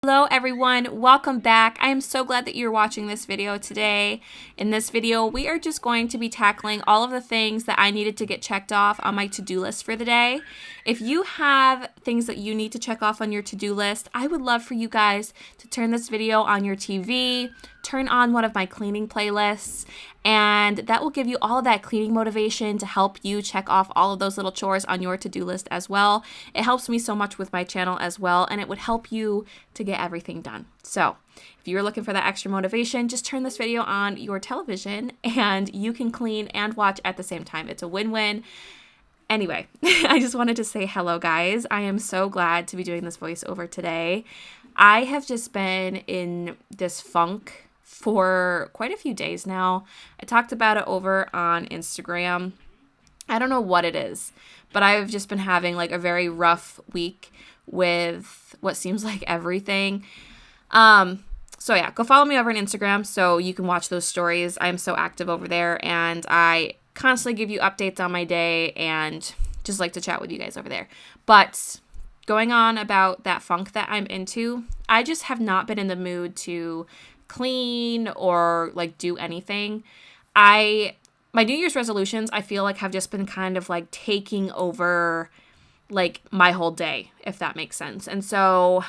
Hello everyone, welcome back. I am so glad that you're watching this video today. In this video, we are just going to be tackling all of the things that I needed to get checked off on my to-do list for the day. If you have things that you need to check off on your to-do list, I would love for you guys to turn this video on your TV, turn on one of my cleaning playlists, and that will give you all of that cleaning motivation to help you check off all of those little chores on your to-do list as well. It helps me so much with my channel as well, and it would help you to get everything done. So if you're looking for that extra motivation, just turn this video on your television and you can clean and watch at the same time. It's a win-win. Anyway, I just wanted to say hello, guys. I am so glad to be doing this voiceover today. I have just been in this funk for quite a few days now. I talked about it over on Instagram. I don't know what it is, but I've just been having like a very rough week with what seems like everything. So yeah, go follow me over on Instagram so you can watch those stories. I'm so active over there and I constantly give you updates on my day and just like to chat with you guys over there. But going on about that funk that I'm into, I just have not been in the mood to clean or like do anything. My New Year's resolutions, I feel like have just been kind of like taking over like my whole day, if that makes sense. And so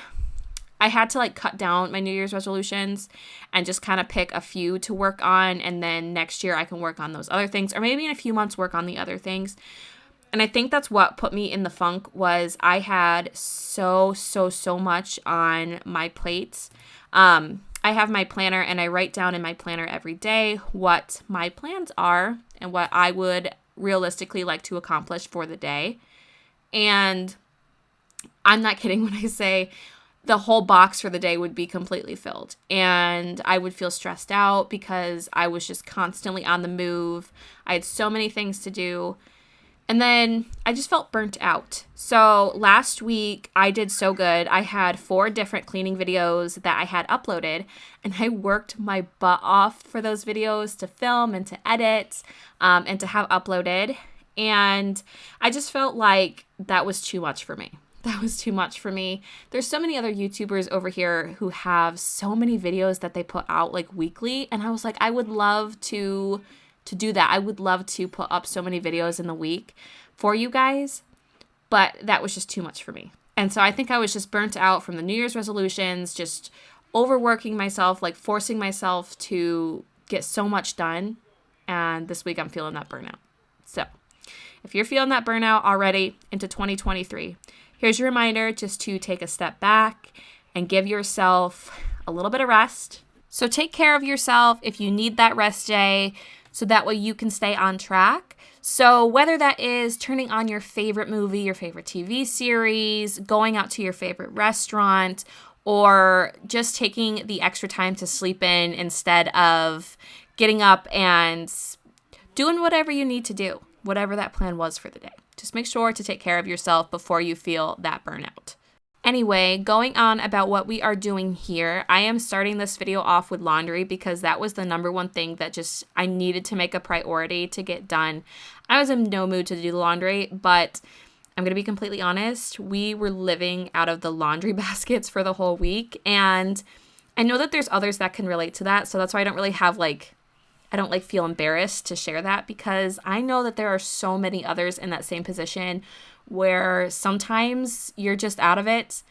I had to like cut down my New Year's resolutions and just kind of pick a few to work on. And then next year I can work on those other things, or maybe in a few months work on the other things. And I think that's what put me in the funk was I had so much on my plates. I have my planner and I write down in my planner every day what my plans are and what I would realistically like to accomplish for the day. And I'm not kidding when I say the whole box for the day would be completely filled. And I would feel stressed out because I was just constantly on the move. I had so many things to do. And then I just felt burnt out. So last week I did so good. I had 4 different cleaning videos that I had uploaded and I worked my butt off for those videos to film and to edit and to have uploaded. And I just felt like that was too much for me. That was too much for me. There's so many other YouTubers over here who have so many videos that they put out like weekly. And I was like, I would love to do that. I would love to put up so many videos in the week for you guys, but that was just too much for me. And so I think I was just burnt out from the New Year's resolutions, just overworking myself, like forcing myself to get so much done. And this week I'm feeling that burnout. So if you're feeling that burnout already into 2023, here's your reminder just to take a step back and give yourself a little bit of rest. So take care of yourself if you need that rest day, so that way you can stay on track. So whether that is turning on your favorite movie, your favorite TV series, going out to your favorite restaurant, or just taking the extra time to sleep in instead of getting up and doing whatever you need to do, whatever that plan was for the day. Just make sure to take care of yourself before you feel that burnout. Anyway, going on about what we are doing here, I am starting this video off with laundry because that was the number one thing that just I needed to make a priority to get done. I was in no mood to do the laundry, but I'm going to be completely honest, we were living out of the laundry baskets for the whole week, and I know that there's others that can relate to that, so that's why I don't really have I don't feel embarrassed to share that because I know that there are so many others in that same position where sometimes you're just out of it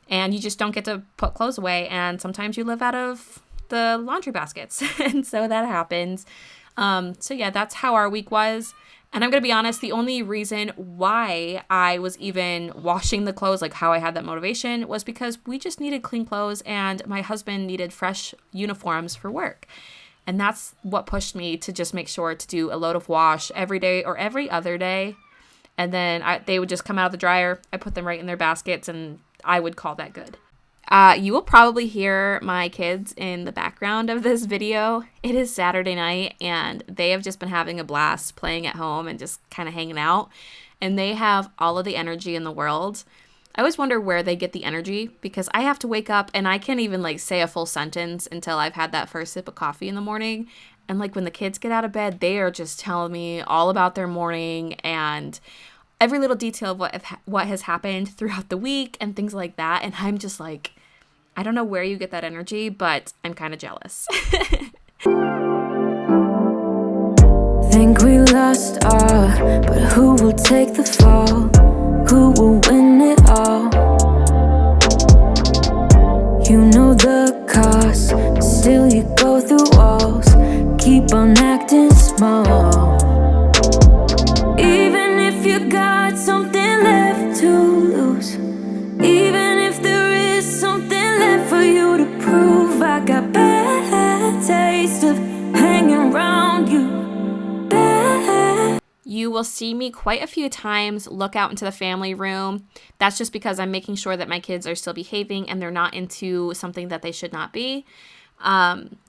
and you just don't get to put clothes away, and sometimes you live out of the laundry baskets and so that happens. So yeah, that's how our week was. And I'm going to be honest, the only reason why I was even washing the clothes, like how I had that motivation, was because we just needed clean clothes and my husband needed fresh uniforms for work. And that's what pushed me to just make sure to do a load of wash every day or every other day. And then they would just come out of the dryer. I put them right in their baskets and I would call that good. You will probably hear my kids in the background of this video. It is Saturday night and they have just been having a blast playing at home and just kind of hanging out. And they have all of the energy in the world. I always wonder where they get the energy because I have to wake up and I can't even say a full sentence until I've had that first sip of coffee in the morning. And when the kids get out of bed, they are just telling me all about their morning and every little detail of what has happened throughout the week and things like that. And I'm just I don't know where you get that energy, but I'm kind of jealous. Think we lost all, but who will take the fall? Who will win it all? You know the cost, still you go through walls. Keep on acting small. Even if you got something left to lose, even if there is something left for you to prove, I got bad taste of hanging around you. You will see me quite a few times look out into the family room. That's just because I'm making sure that my kids are still behaving and they're not into something that they should not be.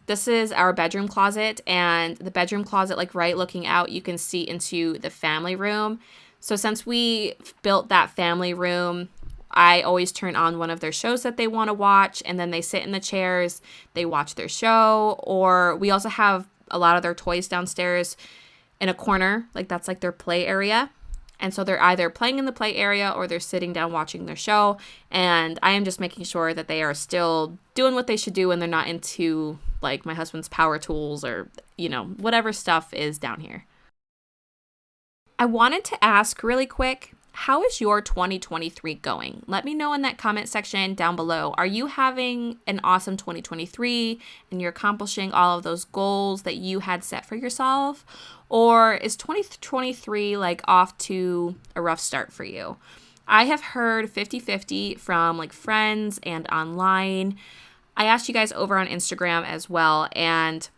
This is our bedroom closet, and the bedroom closet, like right looking out, you can see into the family room. So since we built that family room, I always turn on one of their shows that they want to watch, and then they sit in the chairs, they watch their show, or we also have a lot of their toys downstairs in a corner, like that's like their play area. And so they're either playing in the play area or they're sitting down watching their show. And I am just making sure that they are still doing what they should do and they're not into like my husband's power tools or, you know, whatever stuff is down here. I wanted to ask really quick, how is your 2023 going? Let me know in that comment section down below. Are you having an awesome 2023 and you're accomplishing all of those goals that you had set for yourself? Or is 2023 like off to a rough start for you? I have heard 50-50 from like friends and online. I asked you guys over on Instagram as well, and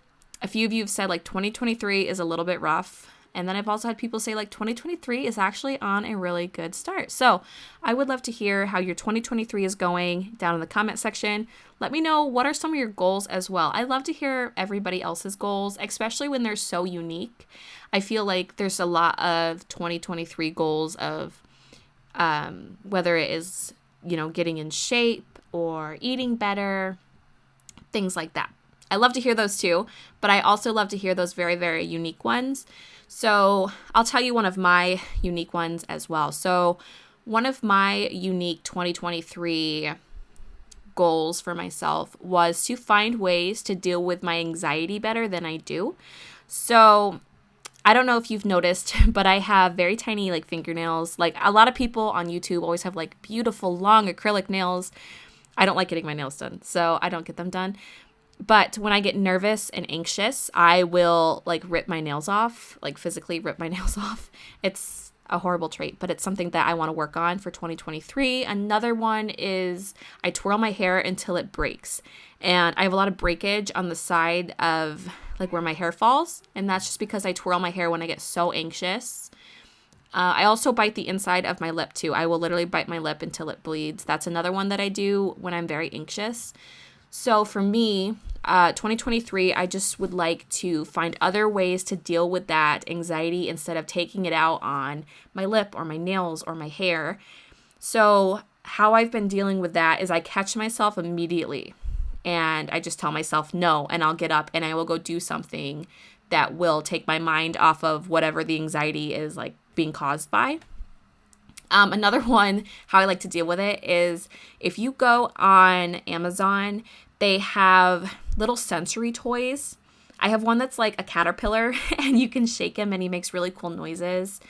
a few of you have said like 2023 is a little bit rough. And then I've also had people say like 2023 is actually on a really good start. So I would love to hear how your 2023 is going down in the comment section. Let me know what are some of your goals as well. I love to hear everybody else's goals, especially when they're so unique. I feel like there's a lot of 2023 goals of whether it is, you know, getting in shape or eating better, things like that. I love to hear those too, but I also love to hear those very, very unique ones. So I'll tell you one of my unique ones as well. So one of my unique 2023 goals for myself was to find ways to deal with my anxiety better than I do. So I don't know if you've noticed, but I have very tiny like fingernails. Like a lot of people on YouTube always have like beautiful long acrylic nails. I don't like getting my nails done, so I don't get them done. But when I get nervous and anxious, I will like rip my nails off, like physically rip my nails off. It's a horrible trait, but it's something that I want to work on for 2023. Another one is I twirl my hair until it breaks. And I have a lot of breakage on the side of like where my hair falls. And that's just because I twirl my hair when I get so anxious. I also bite the inside of my lip too. I will literally bite my lip until it bleeds. That's another one that I do when I'm very anxious. So for me, 2023, I just would like to find other ways to deal with that anxiety instead of taking it out on my lip or my nails or my hair. So how I've been dealing with that is I catch myself immediately and I just tell myself no, and I'll get up and I will go do something that will take my mind off of whatever the anxiety is like being caused by. Another one, how I like to deal with it is if you go on Amazon, they have little sensory toys. I have one that's like a caterpillar and you can shake him and he makes really cool noises.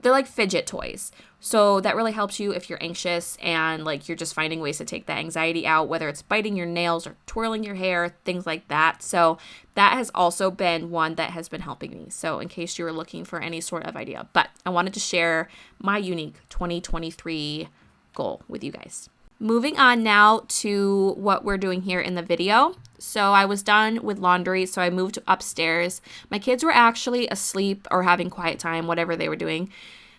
They're like fidget toys. So that really helps you if you're anxious and like you're just finding ways to take that anxiety out, whether it's biting your nails or twirling your hair, things like that. So that has also been one that has been helping me. So in case you were looking for any sort of idea, but I wanted to share my unique 2023 goal with you guys. Moving on now to what we're doing here in the video. So I was done with laundry, so I moved upstairs. My kids were actually asleep or having quiet time, whatever they were doing.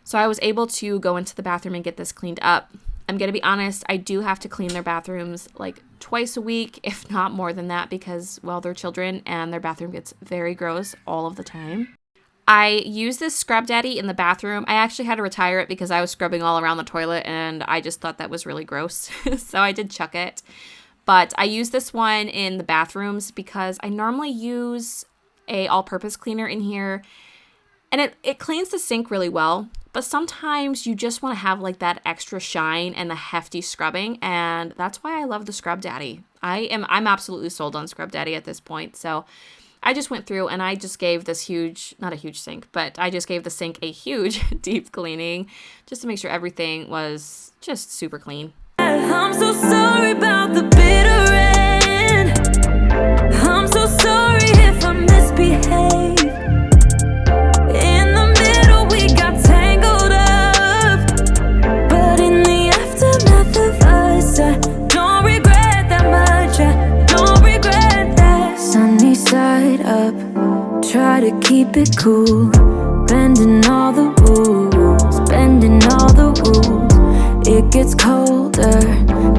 So I was able to go into the bathroom and get this cleaned up. I'm going to be honest, I do have to clean their bathrooms like twice a week, if not more than that, because, well, they're children and their bathroom gets very gross all of the time. I use this Scrub Daddy in the bathroom. I actually had to retire it because I was scrubbing all around the toilet and I just thought that was really gross. So I did chuck it. But I use this one in the bathrooms because I normally use a all-purpose cleaner in here. And it cleans the sink really well. But sometimes you just want to have like that extra shine and the hefty scrubbing, and that's why I love the Scrub Daddy. I'm absolutely sold on Scrub Daddy at this point. So I just went through and I just gave this huge, not a huge sink, but I just gave the sink a huge deep cleaning just to make sure everything was just super clean. I'm so sorry about the bitter end. I'm so sorry if I misbehave. In the middle we got tangled up, but in the aftermath of us, I don't regret that much. I don't regret that. Sunny side up, try to keep it cool, bending all the rules, bending all the rules. It gets colder,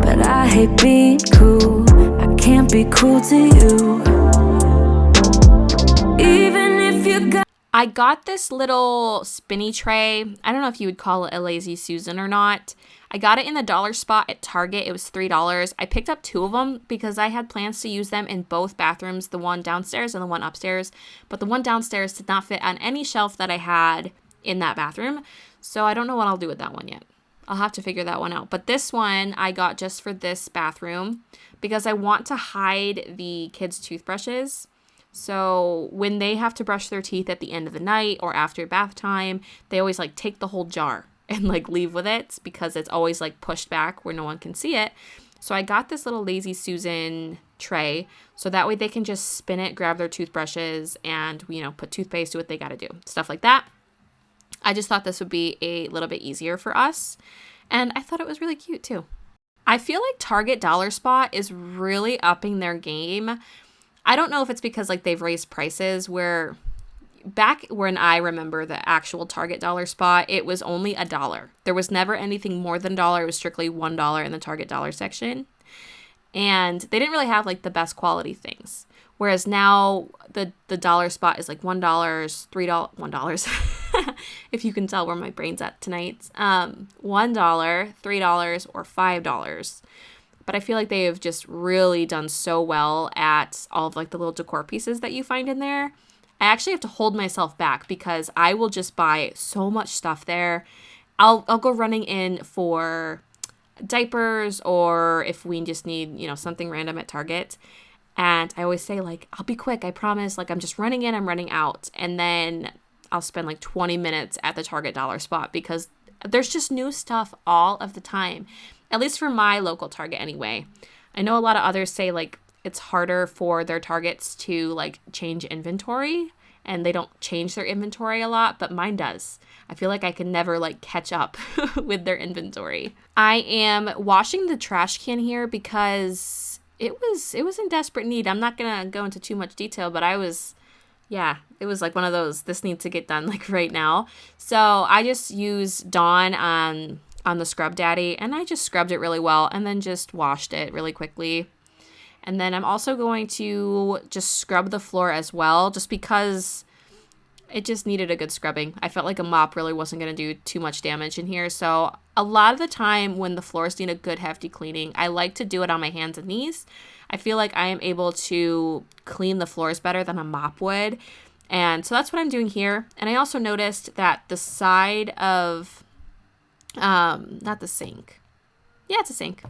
but I hate being cool. I can't be cruel to you. Even if you got I got this little spinny tray. I don't know if you would call it a Lazy Susan or not. I got it in the dollar spot at Target. It was $3. I picked up 2 of them because I had plans to use them in both bathrooms, the one downstairs and the one upstairs. But the one downstairs did not fit on any shelf that I had in that bathroom. So I don't know what I'll do with that one yet. I'll have to figure that one out. But this one I got just for this bathroom because I want to hide the kids' toothbrushes. So when they have to brush their teeth at the end of the night or after bath time, they always like take the whole jar and like leave with it because it's always like pushed back where no one can see it. So I got this little Lazy Susan tray so that way they can just spin it, grab their toothbrushes, and, you know, put toothpaste, do what they got to do, stuff like that. I just thought this would be a little bit easier for us, and I thought it was really cute too. I feel like Target Dollar Spot is really upping their game. I don't know if it's because like they've raised prices, where back when I remember the actual Target Dollar Spot, it was only $1. There was never anything more than $1. It was strictly $1 in the Target Dollar section. And they didn't really have like the best quality things. Whereas now the dollar spot is like $1, $3, if you can tell where my brain's at tonight. $1, $3, or $5. But I feel like they have just really done so well at all of like the little decor pieces that you find in there. I actually have to hold myself back because I will just buy so much stuff there. I'll go running in for diapers, or if we just need, you know, something random at Target. And I always say, like, I'll be quick, I promise. Like, I'm just running in, I'm running out. And then I'll spend like 20 minutes at the Target Dollar Spot because there's just new stuff all of the time. At least for my local Target anyway. I know a lot of others say, like, it's harder for their Targets to, like, change inventory. And they don't change their inventory a lot, but mine does. I feel like I can never, like, catch up with their inventory. I am washing the trash can here because it was in desperate need. I'm not gonna go into too much detail, but it was like one of those, this needs to get done like right now. So I just used Dawn on the Scrub Daddy, and I just scrubbed it really well and then just washed it really quickly. And then I'm also going to just scrub the floor as well, just because it just needed a good scrubbing. I felt like a mop really wasn't going to do too much damage in here. So a lot of the time when the floors need a good hefty cleaning, I like to do it on my hands and knees. I feel like I am able to clean the floors better than a mop would. And so that's what I'm doing here. And I also noticed that the side of, not the sink. Yeah, it's a sink.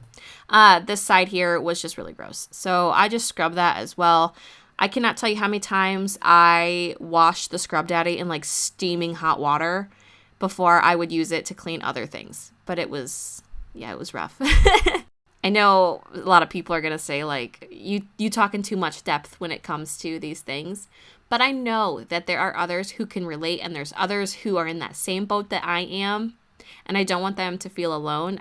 This side here was just really gross. So I just scrubbed that as well. I cannot tell you how many times I washed the Scrub Daddy in like steaming hot water before I would use it to clean other things. But it was rough. I know a lot of people are going to say like, you talk in too much depth when it comes to these things. But I know that there are others who can relate, and there's others who are in that same boat that I am. And I don't want them to feel alone.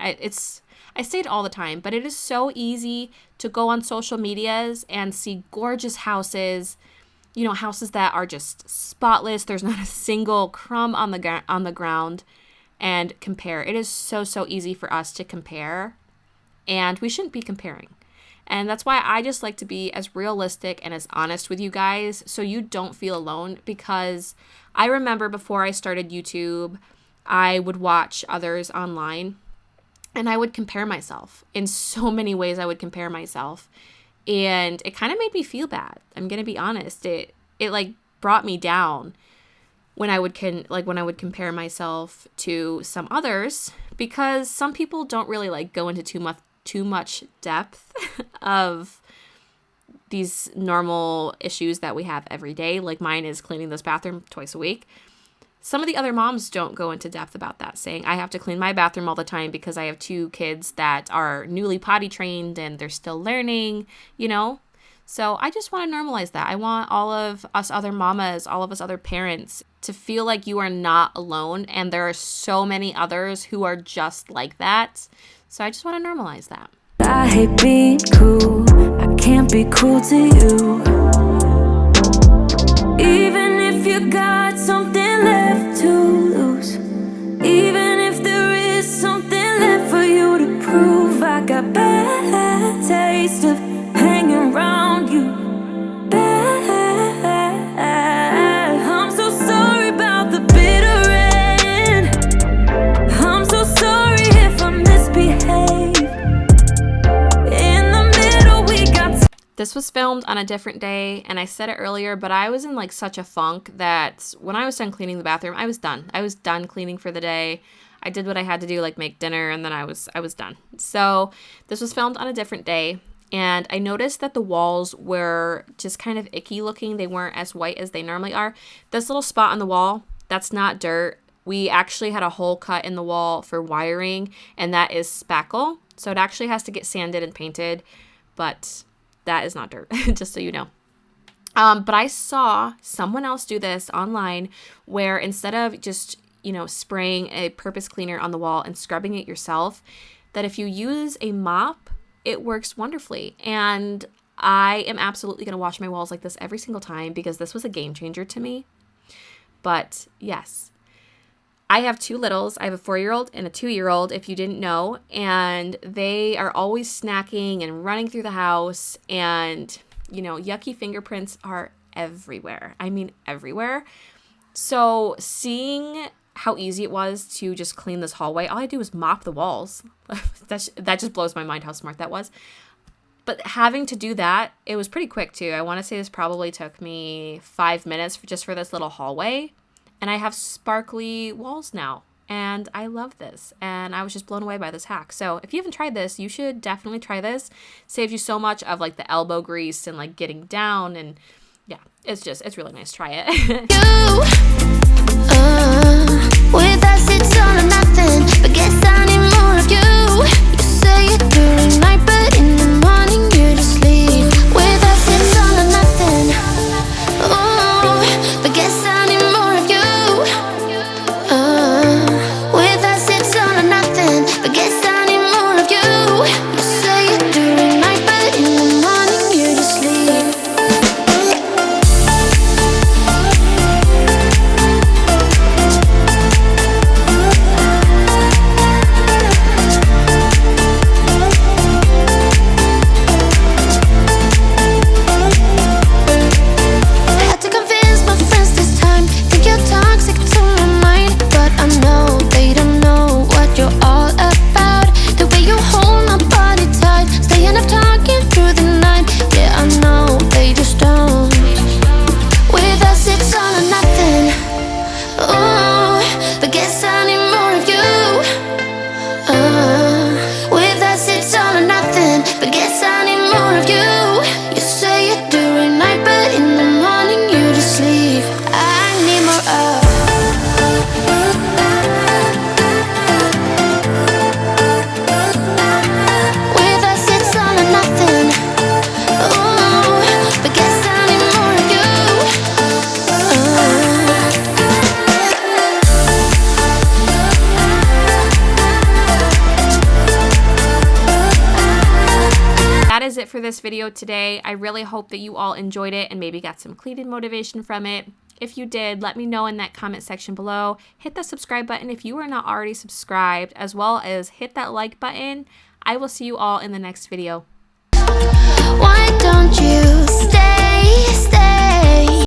I say it all the time, but it is so easy to go on social medias and see gorgeous houses, you know, houses that are just spotless. There's not a single crumb on the ground, and compare. It is so easy for us to compare, and we shouldn't be comparing. And that's why I just like to be as realistic and as honest with you guys so you don't feel alone, because I remember before I started YouTube, I would watch others online and I would compare myself. In so many ways I would compare myself. And it kind of made me feel bad. I'm going to be honest. It like brought me down. when I would compare myself to some others, because some people don't really like go into too much depth of these normal issues that we have every day. Like mine is cleaning this bathroom twice a week. Some of the other moms don't go into depth about that, saying I have to clean my bathroom all the time because I have 2 kids that are newly potty trained and they're still learning, you know? So I just want to normalize that. I want all of us other mamas, all of us other parents to feel like you are not alone, and there are so many others who are just like that. So I just want to normalize that. I hate being cool, I can't be cool to you. Even if you got something left to lose, even if there is something left for you to prove, I got bad taste of hanging around you. Bad. I'm so sorry about the bitter end. I'm so sorry if I misbehave. This was filmed on a different day, and I said it earlier, but I was in like such a funk that when I was done cleaning the bathroom, I was done. I was done cleaning for the day. I did what I had to do, like make dinner, and then I was done. So this was filmed on a different day, and I noticed that the walls were just kind of icky looking. They weren't as white as they normally are. This little spot on the wall, that's not dirt. We actually had a hole cut in the wall for wiring, and that is spackle. So it actually has to get sanded and painted, but that is not dirt, just so you know. But I saw someone else do this online where instead of just, spraying a purpose cleaner on the wall and scrubbing it yourself, that if you use a mop, it works wonderfully. And I am absolutely going to wash my walls like this every single time because this was a game changer to me. But yes, I have 2 littles. I have a 4-year-old and a 2-year-old, if you didn't know, and they are always snacking and running through the house, and, yucky fingerprints are everywhere. I mean, everywhere. So seeing how easy it was to just clean this hallway, all I do is mop the walls. That just blows my mind how smart that was. But having to do that, it was pretty quick too. I want to say this probably took me 5 minutes just for this little hallway. And I have sparkly walls now, and I love this. And I was just blown away by this hack. So if you haven't tried this, you should definitely try this. Saves you so much of like the elbow grease and like getting down, and yeah, it's really nice. Try it. With us it's all or nothing, but guess I need more of you. You say it during night, but in the morning you just leave. With us it's all or nothing. Oh, but guess I need more of you. With us it's all or nothing, but guess I need more of you. You say it during night, but in the morning you just leave. That is it for this video today. I really hope that you all enjoyed it and maybe got some cleaning motivation from it. If you did, let me know in that comment section below. Hit the subscribe button if you are not already subscribed, as well as hit that like button. I will see you all in the next video. Why don't you